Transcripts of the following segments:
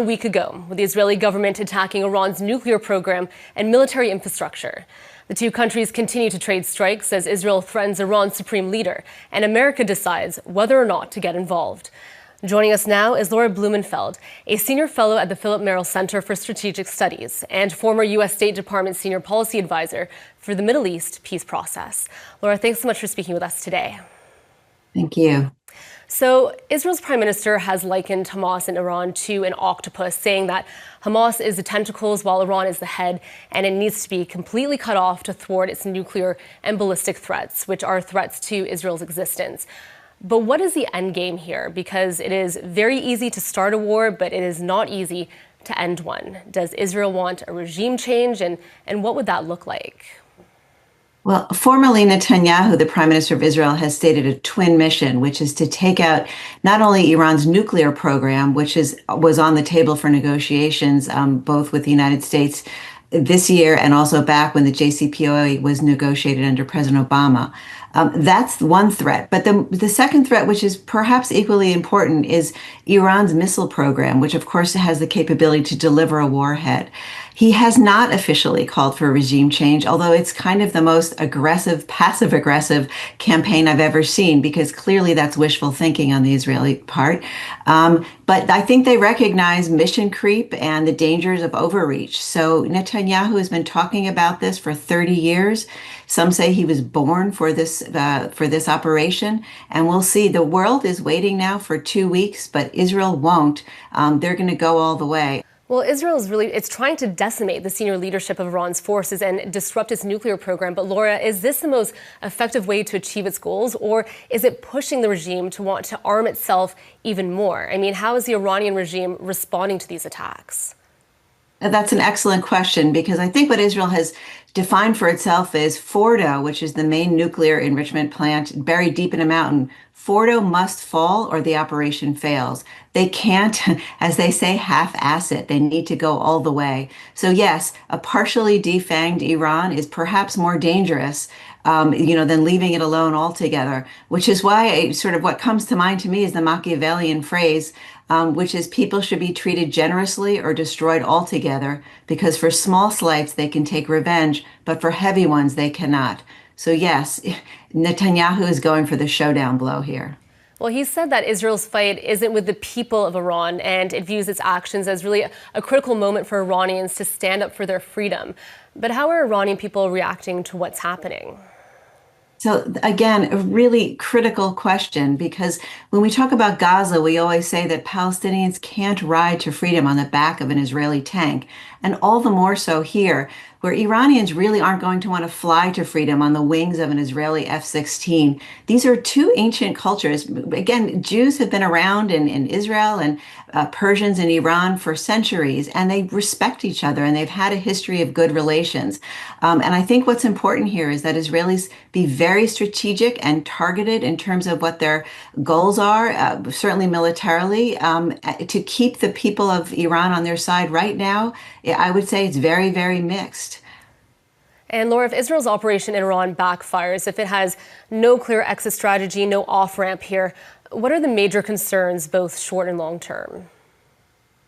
A week ago, with the Israeli government attacking Iran's nuclear program and military infrastructure. The two countries continue to trade strikes as Israel threatens Iran's supreme leader, and America decides whether or not to get involved. Joining us now is Laura Blumenfeld, a senior fellow at the Philip Merrill Center for Strategic Studies and former U.S. State Department senior policy advisor for the Middle East peace process. Laura, thanks so much for speaking with us today. Thank you. So Israel's prime minister has likened Hamas and Iran to an octopus, saying that Hamas is the tentacles while Iran is the head, and it needs to be completely cut off to thwart its nuclear and ballistic threats, which are threats to Israel's existence. But what is the end game here? Because it is very easy to start a war, but it is not easy to end one. Does Israel want a regime change, and what would that look like? Well, formerly Netanyahu, the prime minister of Israel, has stated a twin mission, which is to take out not only Iran's nuclear program, which was on the table for negotiations, both with the United States this year and also back when the JCPOA was negotiated under President Obama. That's one threat. But the second threat, which is perhaps equally important, is Iran's missile program, which of course has the capability to deliver a warhead. He has not officially called for a regime change, although it's kind of the most aggressive, passive-aggressive campaign I've ever seen, because clearly that's wishful thinking on the Israeli part. But I think they recognize mission creep and the dangers of overreach. So Netanyahu has been talking about this for 30 years. Some say he was born for this operation, and we'll see. The world is waiting now for 2 weeks, but Israel won't. They're going to go all the way. Well, Israel is it's trying to decimate the senior leadership of Iran's forces and disrupt its nuclear program. But Laura, is this the most effective way to achieve its goals, or is it pushing the regime to want to arm itself even more? I mean, how is the Iranian regime responding to these attacks? That's an excellent question, because I think what Israel has defined for itself is Fordo, which is the main nuclear enrichment plant buried deep in a mountain. Fordo must fall or the operation fails. They can't, as they say, half-ass it. They need to go all the way. So yes, a partially defanged Iran is perhaps more dangerous than leaving it alone altogether, which is why what comes to mind to me is the Machiavellian phrase, which is people should be treated generously or destroyed altogether, because for small slights they can take revenge, but for heavy ones they cannot. So yes, Netanyahu is going for the showdown blow here. Well, he said that Israel's fight isn't with the people of Iran, and it views its actions as really a critical moment for Iranians to stand up for their freedom. But how are Iranian people reacting to what's happening? So again, a really critical question, because when we talk about Gaza, we always say that Palestinians can't ride to freedom on the back of an Israeli tank. And all the more so here, where Iranians really aren't going to want to fly to freedom on the wings of an Israeli F-16. These are two ancient cultures. Again, Jews have been around in Israel and Persians in Iran for centuries, and they respect each other, and they've had a history of good relations. And I think what's important here is that Israelis be very strategic and targeted in terms of what their goals are, certainly militarily, to keep the people of Iran on their side right now. I would say it's very, very mixed. And Laura, if Israel's operation in Iran backfires, if it has no clear exit strategy, no off-ramp here, what are the major concerns, both short and long term?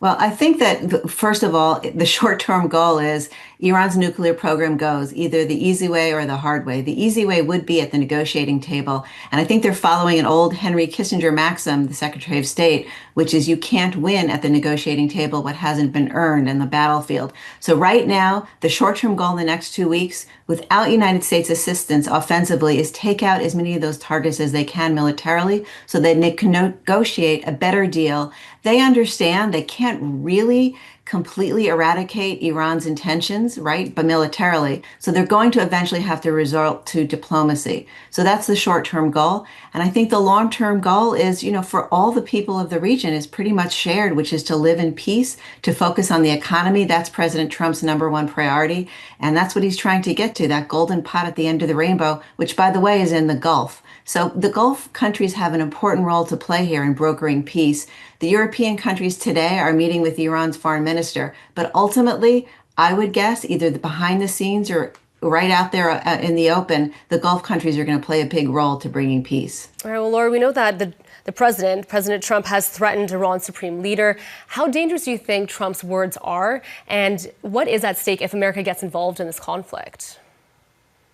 Well, I think that, first of all, the short-term goal is Iran's nuclear program goes either the easy way or the hard way. The easy way would be at the negotiating table. And I think they're following an old Henry Kissinger maxim, the Secretary of State, which is you can't win at the negotiating table what hasn't been earned in the battlefield. So right now, the short-term goal in the next 2 weeks, without United States assistance offensively, is take out as many of those targets as they can militarily so that they can negotiate a better deal. They understand they can't really completely eradicate Iran's intentions, right, but militarily. So they're going to eventually have to resort to diplomacy. So that's the short-term goal. And I think the long-term goal is, for all the people of the region is pretty much shared, which is to live in peace, to focus on the economy. That's President Trump's #1 priority. And that's what he's trying to get to, that golden pot at the end of the rainbow, which, by the way, is in the Gulf. So the Gulf countries have an important role to play here in brokering peace. The European countries today are meeting with Iran's foreign minister, but ultimately, I would guess either behind the scenes or right out there in the open, the Gulf countries are going to play a big role to bringing peace. All right, well, Laura, we know that President Trump, has threatened Iran's supreme leader. How dangerous do you think Trump's words are? And what is at stake if America gets involved in this conflict?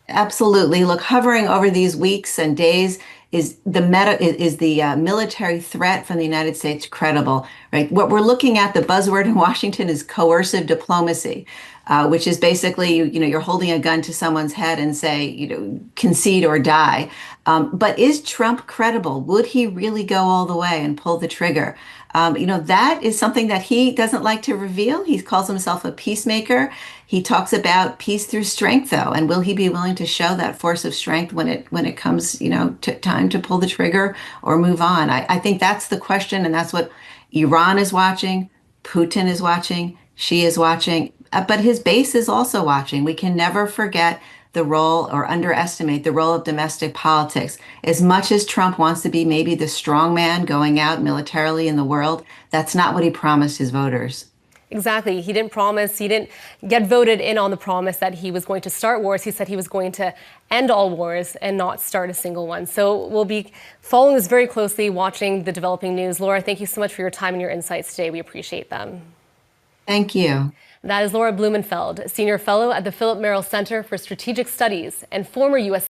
Absolutely. Look, hovering over these weeks and days is the military threat from the United States credible, right? What we're looking at, the buzzword in Washington is coercive diplomacy, which is basically you're holding a gun to someone's head and say concede or die. But is Trump credible? Would he really go all the way and pull the trigger? That is something that he doesn't like to reveal. He calls himself a peacemaker. He talks about peace through strength, though, and will he be willing to show that force of strength when it comes, to time to pull the trigger or move on? I think that's the question, and that's what Iran is watching, Putin is watching, she is watching, but his base is also watching. We can never forget the role or underestimate the role of domestic politics. As much as Trump wants to be maybe the strong man going out militarily in the world, that's not what he promised his voters. Exactly. He didn't get voted in on the promise that he was going to start wars. He said he was going to end all wars and not start a single one. So we'll be following this very closely, watching the developing news. Laura, thank you so much for your time and your insights today. We appreciate them. Thank you. That is Laura Blumenfeld, Senior Fellow at the Philip Merrill Center for Strategic Studies and former U.S.